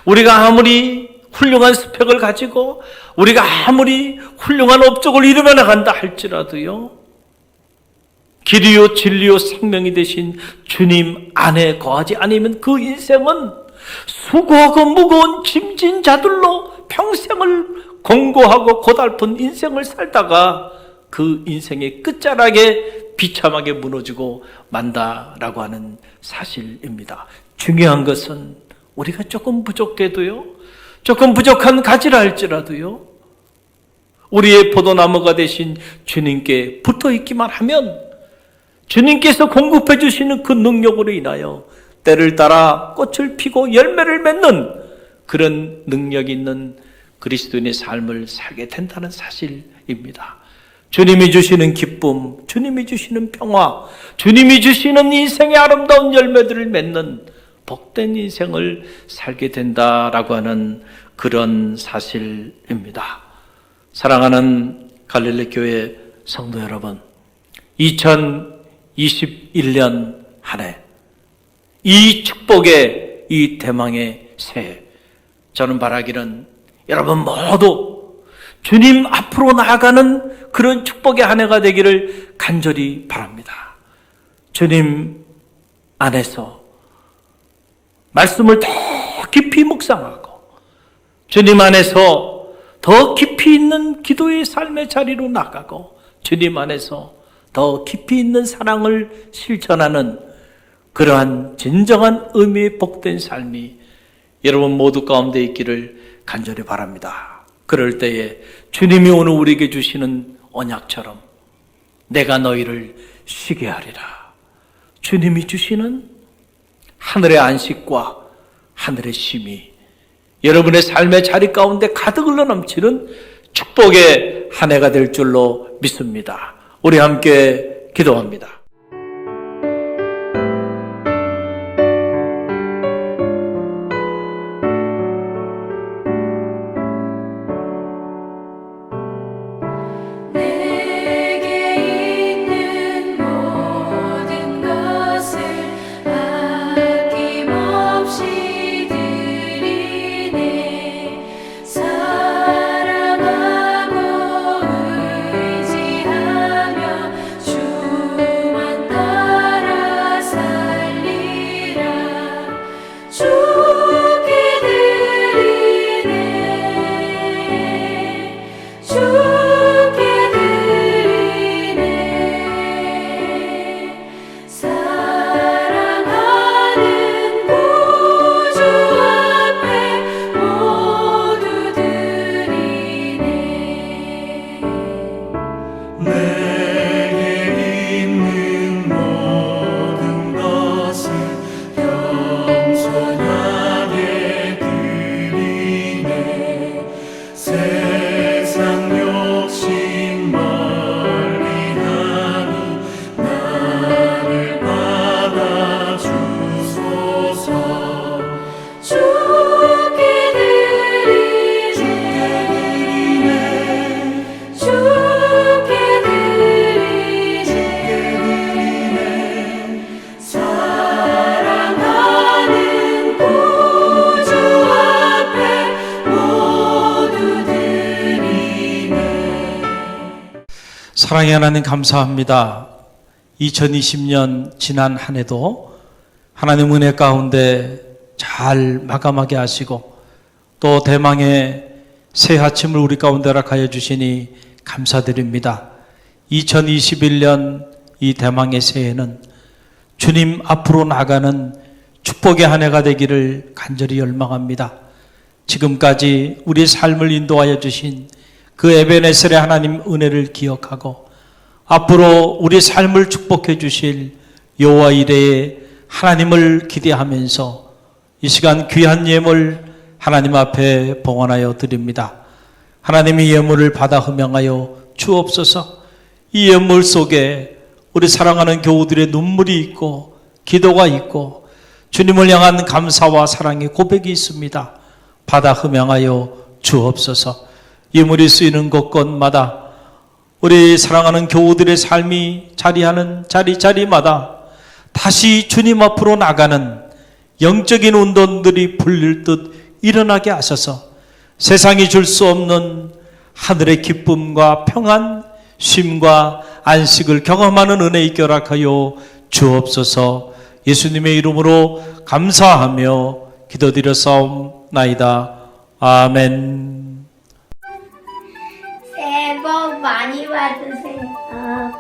우리가 아무리 훌륭한 스펙을 가지고 우리가 아무리 훌륭한 업적을 이루며 나간다 할지라도요, 길이요 진리요 생명이 되신 주님 안에 거하지 않으면 그 인생은 수고하고 무거운 짐진 자들로 평생을 공고하고 고달픈 인생을 살다가 그 인생의 끝자락에 비참하게 무너지고 만다라고 하는 사실입니다. 중요한 것은 우리가 조금 부족해도요, 조금 부족한 가지라 할지라도요, 우리의 포도나무가 되신 주님께 붙어있기만 하면 주님께서 공급해 주시는 그 능력으로 인하여 때를 따라 꽃을 피고 열매를 맺는 그런 능력 있는 그리스도인의 삶을 살게 된다는 사실입니다. 주님이 주시는 기쁨, 주님이 주시는 평화, 주님이 주시는 인생의 아름다운 열매들을 맺는 복된 인생을 살게 된다라고 하는 그런 사실입니다. 사랑하는 갈릴리 교회 성도 여러분, 2021년 한 해, 이 축복의 이 대망의 새해, 저는 바라기는 여러분 모두 주님 앞으로 나아가는 그런 축복의 한 해가 되기를 간절히 바랍니다. 주님 안에서 말씀을 더 깊이 묵상하고 주님 안에서 더 깊이 있는 기도의 삶의 자리로 나가고 주님 안에서 더 깊이 있는 사랑을 실천하는 그러한 진정한 의미의 복된 삶이 여러분 모두 가운데 있기를 간절히 바랍니다. 그럴 때에 주님이 오늘 우리에게 주시는 언약처럼 내가 너희를 쉬게 하리라, 주님이 주시는 하늘의 안식과 하늘의 쉼이 여러분의 삶의 자리 가운데 가득 흘러넘치는 축복의 한 해가 될 줄로 믿습니다. 우리 함께 기도합니다. 내게 있는 모든 것을 아낌없이 드리네. 사랑하고 의지하며 주만 따라 살리라. 주께 드리네. 주께 드리네. 사랑하는 구주 앞에 모두 드리네. 내게 있는 모든 것을 겸손하게 드리네. 세상 욕심 멀리하니 나를 받아주소서. 주께 드리네. 주께 드리네. 사랑하는 구주 앞에 모두 드리네. 사랑의 하나님 감사합니다. 2020년 지난 한 해도 하나님 은혜 가운데 잘 마감하게 하시고 또 대망의 새 아침을 우리 가운데 허락하여 주시니 감사드립니다. 2021년 이 대망의 새해는 주님 앞으로 나가는 축복의 한 해가 되기를 간절히 열망합니다. 지금까지 우리의 삶을 인도하여 주신 그 에베네셀의 하나님 은혜를 기억하고 앞으로 우리 삶을 축복해 주실 여호와 이레의 하나님을 기대하면서 이 시간 귀한 예물 하나님 앞에 봉헌하여 드립니다. 하나님의 예물을 받아 흠양하여 주옵소서. 이 예물 속에 우리 사랑하는 교우들의 눈물이 있고 기도가 있고 주님을 향한 감사와 사랑의 고백이 있습니다. 받아 흠양하여 주옵소서. 예물이 쓰이는 곳곳마다 우리 사랑하는 교우들의 삶이 자리하는 자리마다 다시 주님 앞으로 나가는 영적인 운동들이 불릴 듯 일어나게 하셔서 세상이 줄 수 없는 하늘의 기쁨과 평안, 쉼과 안식을 경험하는 은혜 있게 허락하여 주옵소서. 예수님의 이름으로 감사하며 기도드렸사옵나이다. 아멘. 새해 복 많이 받으세요.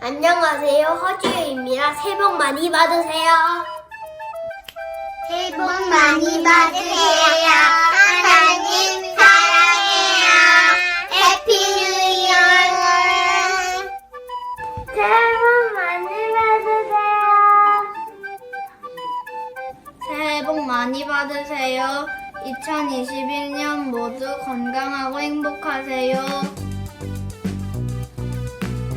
안녕하세요. 허지유입니다. 새해 복 많이 받으세요. 새해 복 많이 받으세요. 하나님 사랑해요. 해피 뉴 이어. 새해 복 많이 받으세요. 새해 복 많이 받으세요. 2021년 모두 건강하고 행복하세요.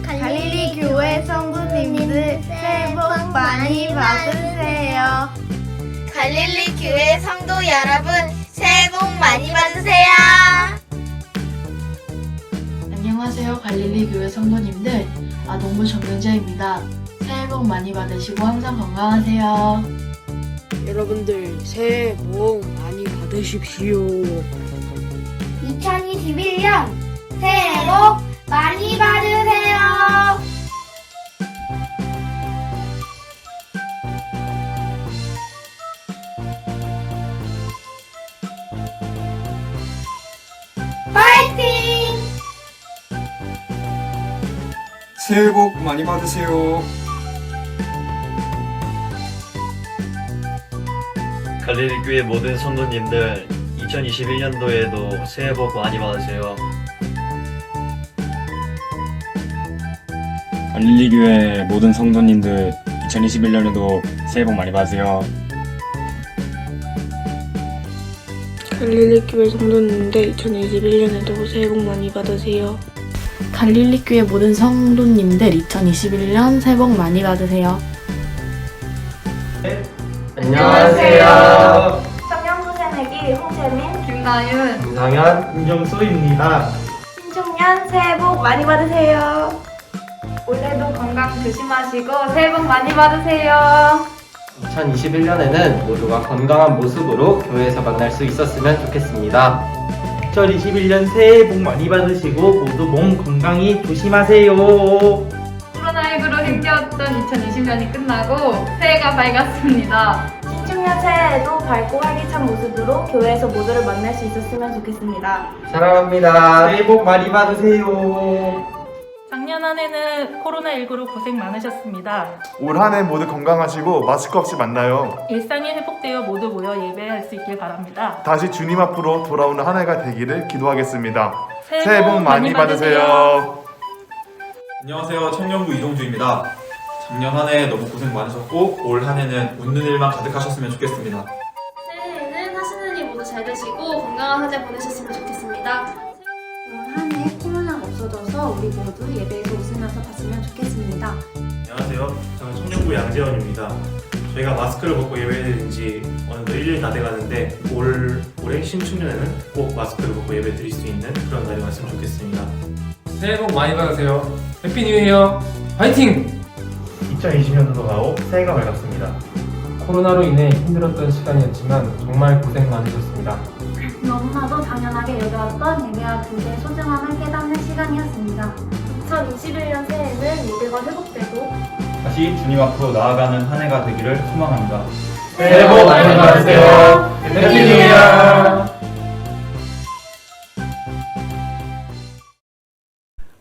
갈릴리 교회 성도님들 새해 복 많이 받으세요. 갈릴리 교회 성도 여러분 새해 복 많이 받으세요. 안녕하세요. 갈릴리 교회 성도님들, 농부 정윤재입니다. 새해 복 많이 받으시고 항상 건강하세요. 여러분들 새해 복 많이 받으십시오. 2021년 새해 복 많이 받으세요. 파이팅! 새해 복 많이 받으세요. 갈릴리 교회 모든 성도님들 2021년도에도 새해 복 많이 받으세요. 갈릴리 교회 모든 성도님들 2021년에도 새해 복 많이 받으세요. 갈릴리 교회 성도님들 2021년에도 새해 복 많이 받으세요. 갈릴리 교회 모든 성도님들 2021년 새해 복 많이 받으세요. 안녕하세요. 청년부 새내기 홍채민, 김나윤, 김상현, 임정수입니다. 신중년 새해 복 많이 받으세요. 올해도 건강 조심하시고 새해 복 많이 받으세요. 2021년에는 모두가 건강한 모습으로 교회에서 만날 수 있었으면 좋겠습니다. 2021년 새해 복 많이 받으시고 모두 몸 건강히 조심하세요. 코로나19로 힘겨웠던 2020년이 끝나고 새해가 밝았습니다. 신중년 새해에도 밝고 활기찬 모습으로 교회에서 모두를 만날 수 있었으면 좋겠습니다. 사랑합니다. 새해 복 많이 받으세요. 작년 한 해는 코로나19로 고생 많으셨습니다. 올 한 해 모두 건강하시고 마스크 없이 만나요. 일상이 회복되어 모두 모여 예배할 수 있길 바랍니다. 다시 주님 앞으로 돌아오는 한 해가 되기를 기도하겠습니다. 새해 복 많이 받으세요. 안녕하세요. 청년부 이동주입니다. 작년 한 해 너무 고생 많으셨고 올 한 해는 웃는 일만 가득하셨으면 좋겠습니다. 새해에는 하시는 일 모두 잘 되시고 건강한 한 해 보내셨으면 좋겠습니다. 올 한 해 코로나가 없어져서 우리 모두 예배에서 웃으면서 봤으면 좋겠습니다. 안녕하세요. 저는 청년부 양재원입니다. 저희가 마스크를 벗고 예배드린 지 어느덧 1년이 다 돼가는데 올해 신축년에는 꼭 마스크를 벗고 예배 드릴 수 있는 그런 날이 왔으면 좋겠습니다. 새해 복 많이 받으세요. 해피 뉴 이어 화이팅! 2020년도가 가고 새해가 밝았습니다. 코로나로 인해 힘들었던 시간이었지만 정말 고생 많으셨습니다. 너무나도 당연하게 여겨왔던 예배와 교제의 소중함을 깨닫는 시간이었습니다. 2021년 새해에는 예배가 회복되고 다시 주님 앞으로 나아가는 한 해가 되기를 소망합니다. 새해 복 많이 받으세요. 해피 뉴 이어!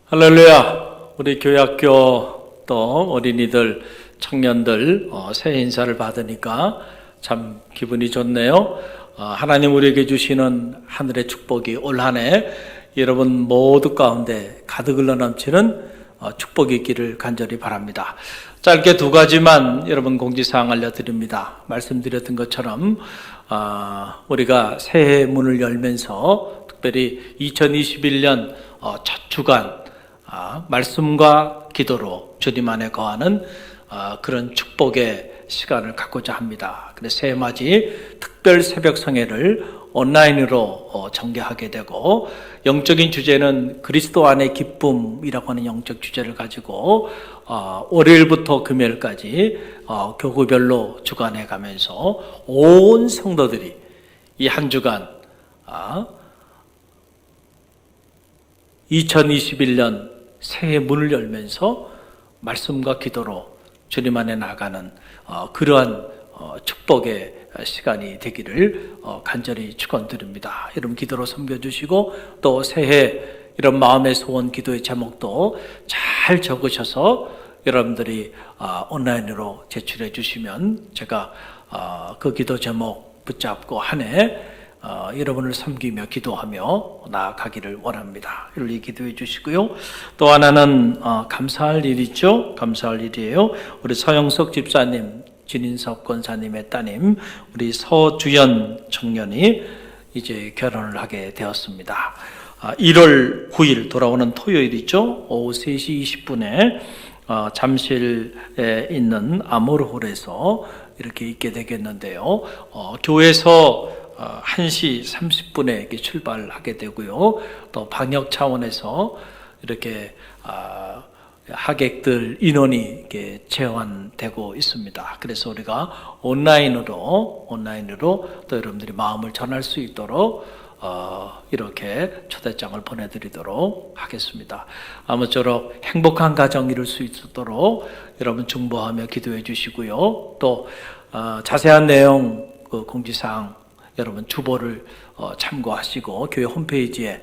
할렐루야. 우리 교회학교 또 어린이들, 청년들 새해 인사를 받으니까 참 기분이 좋네요. 하나님 우리에게 주시는 하늘의 축복이 올 한 해 여러분 모두 가운데 가득 흘러넘치는 축복이 있기를 간절히 바랍니다. 짧게 두 가지만 여러분 공지사항 알려드립니다. 말씀드렸던 것처럼 우리가 새해 문을 열면서 특별히 2021년 첫 주간 말씀과 기도로 주님 안에 거하는 그런 축복의 시간을 갖고자 합니다. 그래서 새해맞이 특별 새벽 성회를 온라인으로 전개하게 되고 영적인 주제는 그리스도 안의 기쁨이라고 하는 영적 주제를 가지고 월요일부터 금요일까지 교구별로 주간해 가면서 온 성도들이 이 한 주간 2021년 새해 문을 열면서 말씀과 기도로 주님 안에 나가는 그러한 축복의 시간이 되기를 간절히 축원드립니다. 여러분 기도로 섬겨주시고 또 새해 이런 마음의 소원 기도의 제목도 잘 적으셔서 여러분들이 온라인으로 제출해 주시면 제가 그 기도 제목 붙잡고 한 해 여러분을 섬기며 기도하며 나아가기를 원합니다. 이를 기도해 주시고요. 또 하나는 감사할 일이죠. 감사할 일이에요. 우리 서영석 집사님, 진인섭 권사님의 따님 우리 서주연 청년이 이제 결혼을 하게 되었습니다. 1월 9일 돌아오는 토요일이죠. 오후 3시 20분에 잠실에 있는 아모르홀에서 이렇게 있게 되겠는데요. 교회에서 1시 30분에 출발하게 되고요. 또 방역 차원에서 이렇게 하객들 인원이 이렇게 제한되고 있습니다. 그래서 우리가 온라인으로 또 여러분들이 마음을 전할 수 있도록 이렇게 초대장을 보내드리도록 하겠습니다. 아무쪼록 행복한 가정 이룰 수 있도록 여러분 중보하며 기도해 주시고요. 또 자세한 내용 공지사항 여러분 주보를 참고하시고 교회 홈페이지에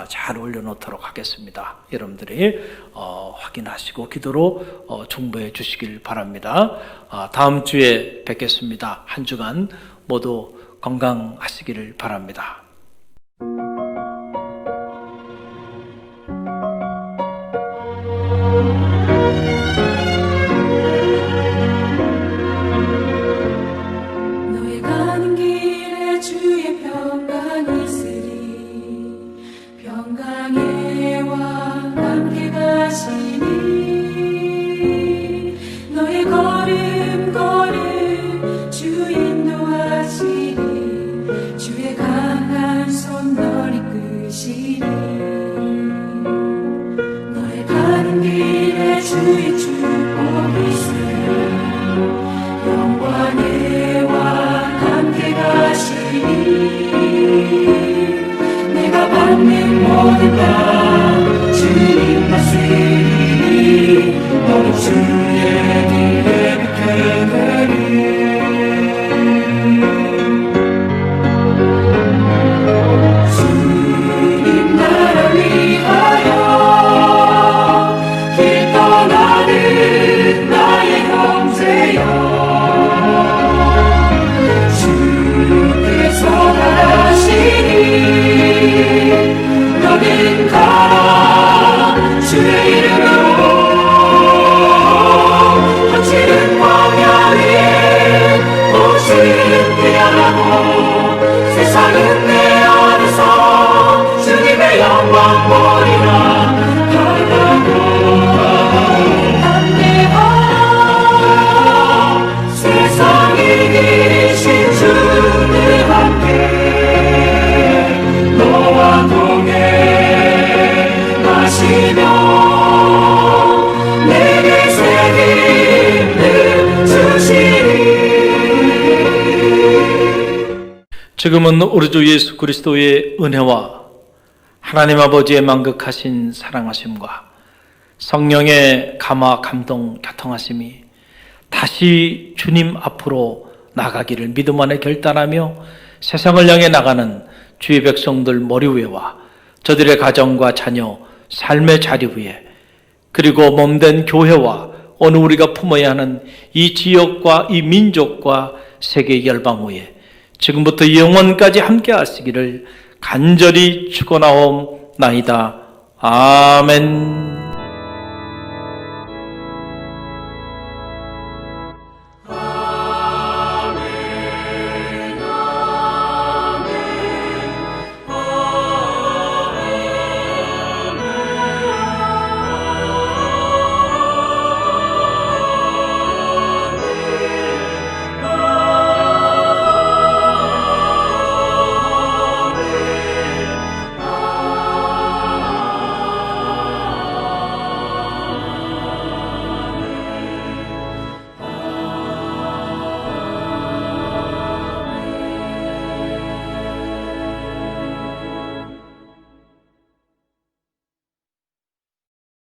잘 올려놓도록 하겠습니다. 여러분들이 확인하시고 기도로 중보해 주시길 바랍니다. 다음 주에 뵙겠습니다. 한 주간 모두 건강하시기를 바랍니다. 너의 가는 길에 주의 평강이 있으리 평강해와 함께 가시니 너의 걸음 주 인도하시니 주의 강한 손 널 이끄시니 너의 가는 길에 주의 축복이 있으리 영원해와 함께 가시니 내가 받는 모든 것 주님 말씀이 너는 주의 길에 빛게 되리 주님 나라 위하여 길 떠나는 나의 형제여 주께서 가시니 너는 가라 주의 이름으로 거칠은 광야 위에 오신 피하라고 세상은 내 안에서 주님의 영광 보리라 담대하라 세상이 이기신 주님 함께 너와 동행하시며 내게 새 힘을 주시리. 지금은 우리 주 예수 그리스도의 은혜와 하나님 아버지의 만극하신 사랑하심과 성령의 감화 감동 교통하심이 다시 주님 앞으로 나가기를 믿음 안에 결단하며 세상을 향해 나가는 주의 백성들 머리 위에와 저들의 가정과 자녀, 삶의 자리 위에 그리고 몸된 교회와 오늘 우리가 품어야 하는 이 지역과 이 민족과 세계 열방 위에 지금부터 영원까지 함께 하시기를 간절히 축원하옵나이다. 아멘.